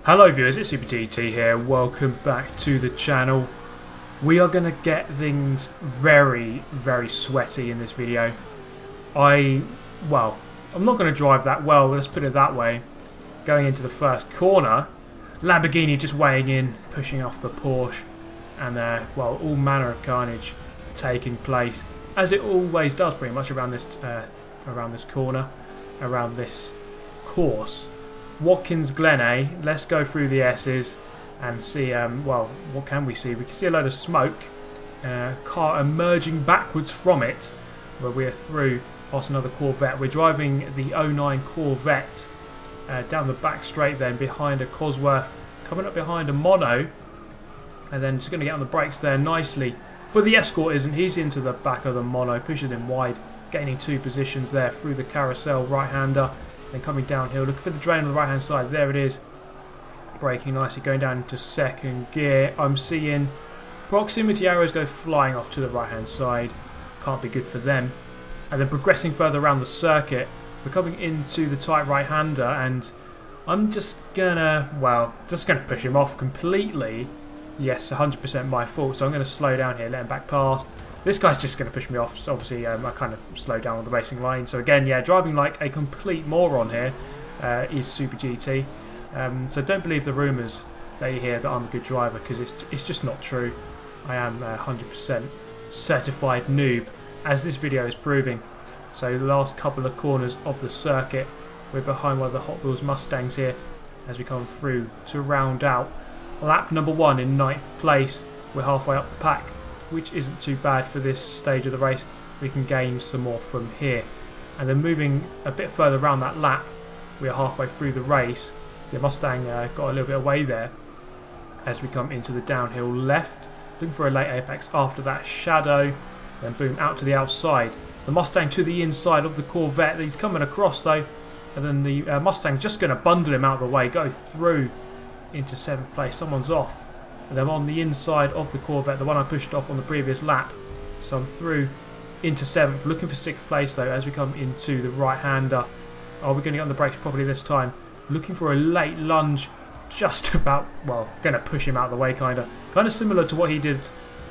Hello viewers, it's Super GT here. Welcome back to the channel. We are going to get things very sweaty in this video. I'm not going to drive that well, let's put it that way. Going into the first corner, Lamborghini just weighing in, pushing off the Porsche, and all manner of carnage taking place, as it always does pretty much around this corner, around this course. Watkins Glen, eh? Let's go through the S's and see, what can we see? We can see a load of smoke, car emerging backwards from it, where we are through past another Corvette. We're driving the '09 Corvette down the back straight then, behind a Cosworth, coming up behind a Mono, and then just going to get on the brakes there nicely. But the Escort isn't, he's into the back of the Mono, pushing him wide, gaining 2 positions there through the carousel, right-hander. Then coming downhill, looking for the drain on the right hand side, there it is, braking nicely, going down into second gear. I'm seeing proximity arrows go flying off to the right hand side, can't be good for them. And then progressing further around the circuit, we're coming into the tight right hander, and I'm just gonna push him off completely. Yes, 100% my fault, so I'm going to slow down here, let him back past. This guy's just going to push me off, so obviously I kind of slowed down on the racing line. So again, yeah, driving like a complete moron here is Super GT. So don't believe the rumours that you hear that I'm a good driver, because it's just not true. I am 100% certified noob, as this video is proving. So the last couple of corners of the circuit, we're behind one of the Hot Wheels Mustangs here, as we come through to round out lap number 1 in 9th place. We're halfway up the pack, which isn't too bad for this stage of the race. We can gain some more from here. And then moving a bit further around that lap, we're halfway through the race. The Mustang got a little bit away there as we come into the downhill left, looking for a late apex after that shadow, then boom, out to the outside. The Mustang to the inside of the Corvette. He's coming across though, and then the Mustang's just going to bundle him out of the way, go through into 7th place. Someone's off, and I'm on the inside of the Corvette, the one I pushed off on the previous lap. So I'm through into 7th, looking for 6th place though as we come into the right hander. Are we going to get on the brakes properly this time? Looking for a late lunge, just about, going to push him out of the way, kind of similar to what he did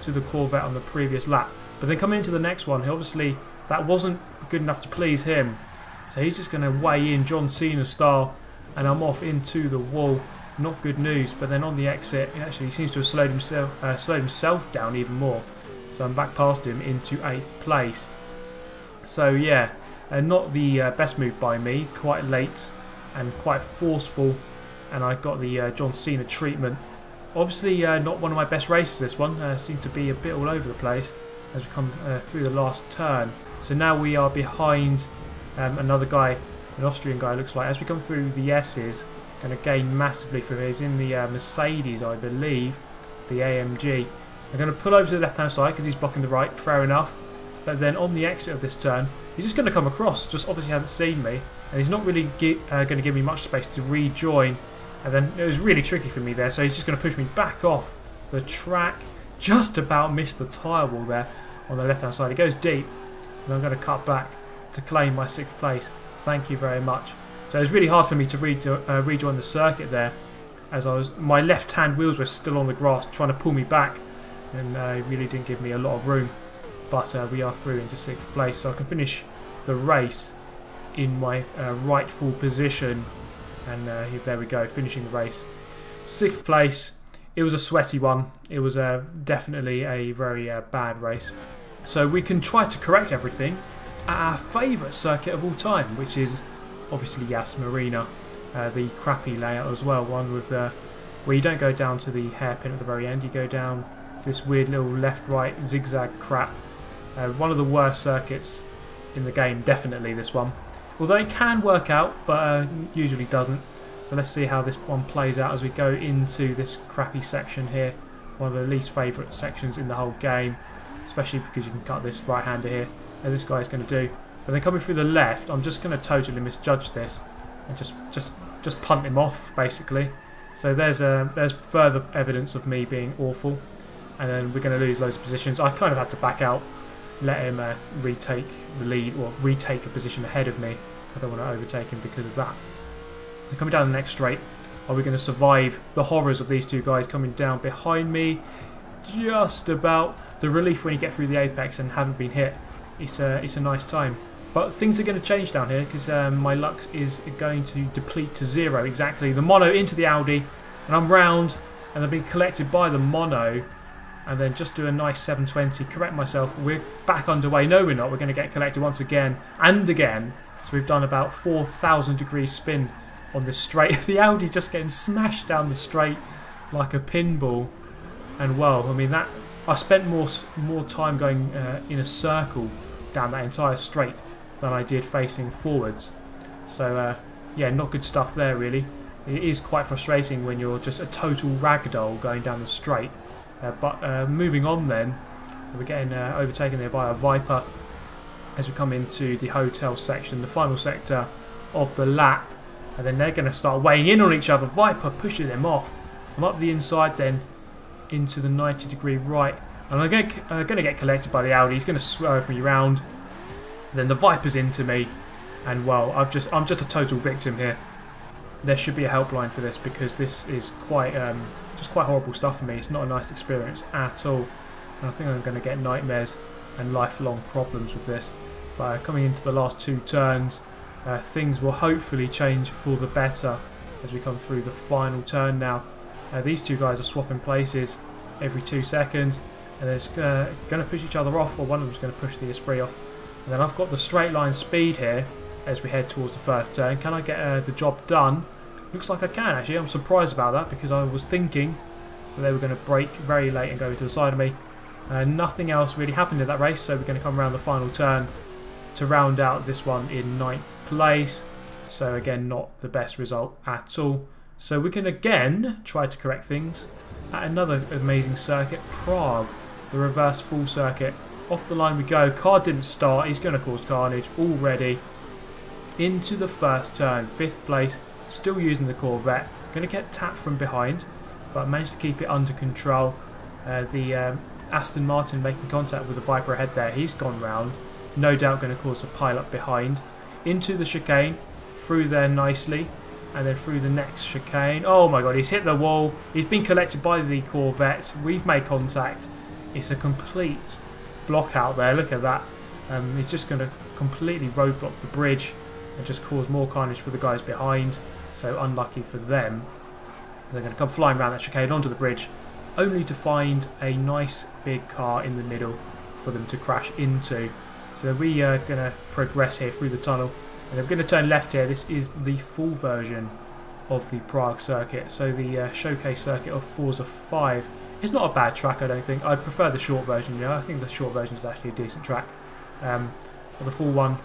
to the Corvette on the previous lap. But then coming into the next one, obviously that wasn't good enough to please him, so he's just going to weigh in John Cena style, and I'm off into the wall. Not good news. But then on the exit, he seems to have slowed himself down even more. So I'm back past him into 8th place. So yeah, not the best move by me. Quite late and quite forceful, and I got the John Cena treatment. Obviously not one of my best races this one. Seemed to be a bit all over the place as we come through the last turn. So now we are behind another guy, an Austrian guy looks like, as we come through the S's. Going to gain massively from him. He's in the Mercedes, I believe, the AMG. I'm going to pull over to the left hand side because he's blocking the right, fair enough. But then on the exit of this turn, he's just going to come across, just obviously hasn't seen me, and he's not really going to give me much space to rejoin. And then it was really tricky for me there, so he's just going to push me back off the track. Just about missed the tyre wall there on the left hand side. It goes deep, and I'm going to cut back to claim my 6th place. Thank you very much. So it was really hard for me to rejoin the circuit there, as my left hand wheels were still on the grass trying to pull me back, and it really didn't give me a lot of room. But we are through into 6th place, so I can finish the race in my rightful position. And there we go, finishing the race. 6th place. It was a sweaty one. It was definitely a very bad race. So we can try to correct everything at our favourite circuit of all time, which is obviously Yas Marina, the crappy layout as well, one with where you don't go down to the hairpin at the very end, you go down this weird little left-right zigzag crap. One of the worst circuits in the game, definitely this one. Although it can work out, but usually doesn't. So let's see how this one plays out as we go into this crappy section here. One of the least favourite sections in the whole game, especially because you can cut this right-hander here, as this guy is going to do. But then coming through the left, I'm just going to totally misjudge this and just punt him off, basically. So there's further evidence of me being awful, and then we're going to lose loads of positions. I kind of had to back out, let him retake the lead, or retake a position ahead of me. I don't want to overtake him because of that. So coming down the next straight, Are we going to survive the horrors of these two guys coming down behind me? Just about. The relief when you get through the apex and haven't been hit. It's a nice time. But things are going to change down here because my luck is going to deplete to 0 exactly. The mono into the Audi, and I'm round, and I've been collected by the mono, and then just do a nice 720, correct myself. We're back underway. No, we're not. We're going to get collected once again and again. So we've done about 4,000 degrees spin on this straight. The Audi just getting smashed down the straight like a pinball. And well, I mean that. I spent more time going in a circle down that entire straight than I did facing forwards. So yeah, not good stuff there really. It is quite frustrating when you're just a total ragdoll going down the straight. But moving on then, we're getting overtaken there by a Viper as we come into the hotel section, the final sector of the lap. And then they're going to start weighing in on each other. Viper pushing them off. I'm up the inside then into the 90-degree right, and I'm going to get collected by the Audi. He's going to swerve me round. Then the Viper's into me, and well, I'm just a total victim here. There should be a helpline for this because this is quite just quite horrible stuff for me. It's not a nice experience at all, and I think I'm going to get nightmares and lifelong problems with this. But coming into the last 2 turns, things will hopefully change for the better as we come through the final turn now. These two guys are swapping places every 2 seconds, and they're going to push each other off, or one of them's going to push the Esprit off. And then I've got the straight line speed here as we head towards the first turn. Can I get the job done? Looks like I can actually. I'm surprised about that because I was thinking that they were going to brake very late and go to the side of me. Nothing else really happened in that race, so we're going to come around the final turn to round out this one in 9th place. So again, not the best result at all. So we can again try to correct things at another amazing circuit, Prague, the reverse full circuit. Off the line we go. Car didn't start. He's going to cause carnage already. Into the first turn, 5th place, still using the Corvette. Going to get tapped from behind, but managed to keep it under control. The Aston Martin making contact with the Viper ahead there. He's gone round. No doubt going to cause a pile up behind. Into the chicane, through there nicely. And then through the next chicane. Oh my god, he's hit the wall. He's been collected by the Corvette. We've made contact. It's a complete block out there. Look at that. He's just going to completely roadblock the bridge and just cause more carnage for the guys behind. So unlucky for them. They're going to come flying around that chicane onto the bridge, only to find a nice big car in the middle for them to crash into. So we are going to progress here through the tunnel. And I'm going to turn left here. This is the full version of the Prague circuit. So the showcase circuit of Forza 5 is not a bad track, I don't think. I prefer the short version. You know, I think the short version is actually a decent track. But the full one,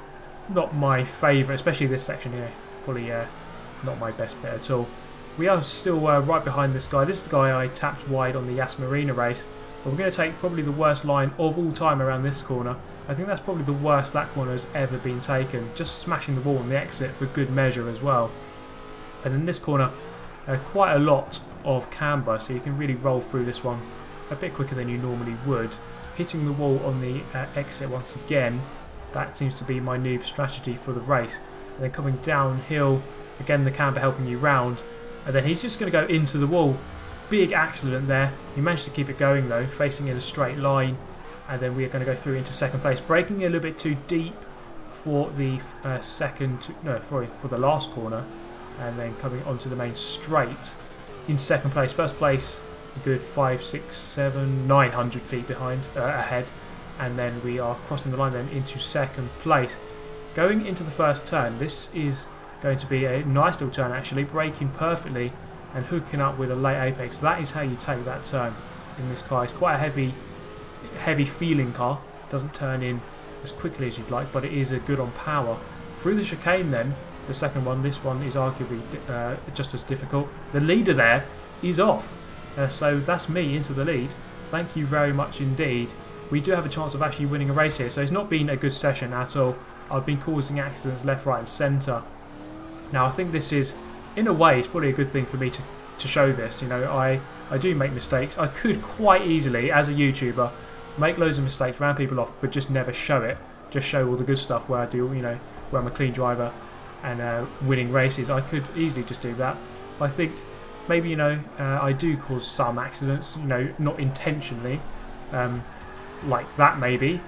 not my favourite, especially this section here. Probably not my best bit at all. We are still right behind this guy. This is the guy I tapped wide on the Yas Marina race. But we're going to take probably the worst line of all time around this corner. I think that's probably the worst that corner has ever been taken. Just smashing the wall on the exit for good measure as well. And in this corner, quite a lot of camber, so you can really roll through this one a bit quicker than you normally would. Hitting the wall on the exit once again, that seems to be my noob strategy for the race. And then coming downhill, again the camber helping you round. And then he's just going to go into the wall. Big accident there. He managed to keep it going though, facing in a straight line. And then we are going to go through into 2nd place, braking a little bit too deep for the for the last corner, and then coming onto the main straight in 2nd place. 1st place, a good 500, 600, 700, 900 feet behind ahead, and then we are crossing the line then into 2nd place. Going into the first turn, this is going to be a nice little turn actually, braking perfectly and hooking up with a late apex. That is how you take that turn in this car. It's quite a heavy feeling car. Doesn't turn in as quickly as you'd like, but it is a good on power. Through the chicane then, the second one, this one is arguably just as difficult. The leader there is off, so that's me into the lead. Thank you very much indeed. We do have a chance of actually winning a race here, so it's not been a good session at all. I've been causing accidents left, right and centre. Now I think this is, in a way, it's probably a good thing for me to show this. You know, I do make mistakes. I could quite easily, as a YouTuber, make loads of mistakes, round people off, but just never show it. Just show all the good stuff where I do, you know, where I'm a clean driver and winning races. I could easily just do that. I think maybe, you know, I do cause some accidents, you know, not intentionally, like that maybe.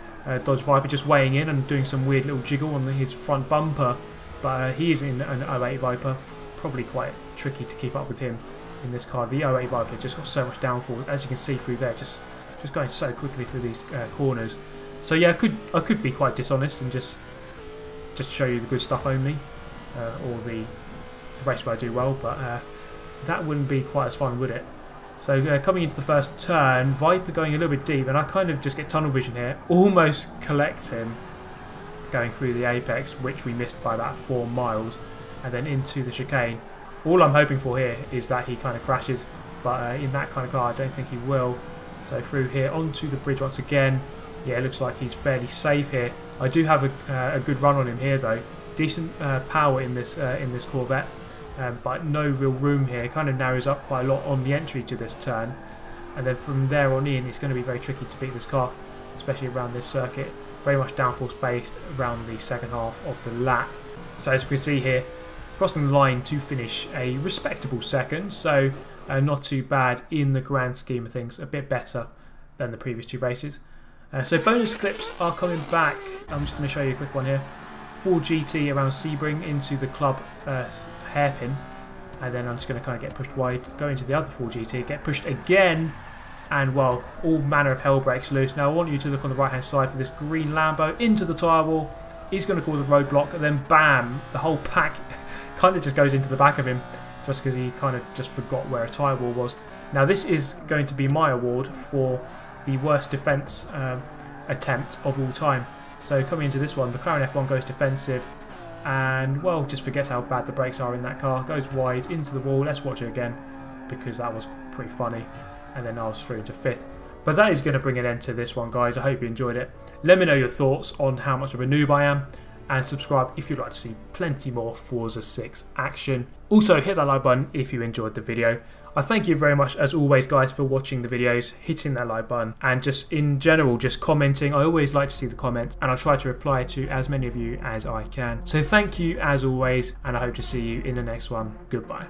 Dodge Viper just weighing in and doing some weird little jiggle on his front bumper, but he is in an 08 Viper, probably quite tricky to keep up with him in this car. The 08 Viper just got so much downforce, as you can see through there, just going so quickly through these corners. So yeah, I could be quite dishonest and just show you the good stuff only, or the race where I do well, but that wouldn't be quite as fun, would it? So coming into the first turn, Viper going a little bit deep, and I kind of just get tunnel vision here, almost collect him going through the apex, which we missed by about 4 miles, and then into the chicane. All I'm hoping for here is that he kind of crashes, but in that kind of car I don't think he will. So through here onto the bridge once again. Yeah, it looks like he's fairly safe here. I do have a good run on him here though. Decent power in this Corvette. But no real room here. It kind of narrows up quite a lot on the entry to this turn, and then from there on in it's going to be very tricky to beat this car, especially around this circuit. Very much downforce based around the second half of the lap. So as you can see here, crossing the line to finish a respectable second, so not too bad in the grand scheme of things, a bit better than the previous 2 races. So bonus clips are coming back. I'm just going to show you a quick one here. Ford GT around Sebring into the club hairpin, and then I'm just going to kind of get pushed wide, go into the other 4GT, get pushed again, and well, all manner of hell breaks loose. Now I want you to look on the right hand side for this green Lambo into the tyre wall. He's going to cause a roadblock, and then bam, the whole pack kind of just goes into the back of him, just because he kind of just forgot where a tyre wall was. Now this is going to be my award for the worst defence attempt of all time. So coming into this one, the McLaren F1 goes defensive, and well, just forgets how bad the brakes are in that car, goes wide into the wall. Let's watch it again, because that was pretty funny, and then I was through into 5th. But that is going to bring an end to this one, guys. I hope you enjoyed it. Let me know your thoughts on how much of a noob I am, and subscribe if you'd like to see plenty more Forza 6 action. Also hit that like button if you enjoyed the video. I thank you very much as always, guys, for watching the videos, hitting that like button, and just in general just commenting. I always like to see the comments, and I'll try to reply to as many of you as I can. So thank you as always, and I hope to see you in the next one. Goodbye.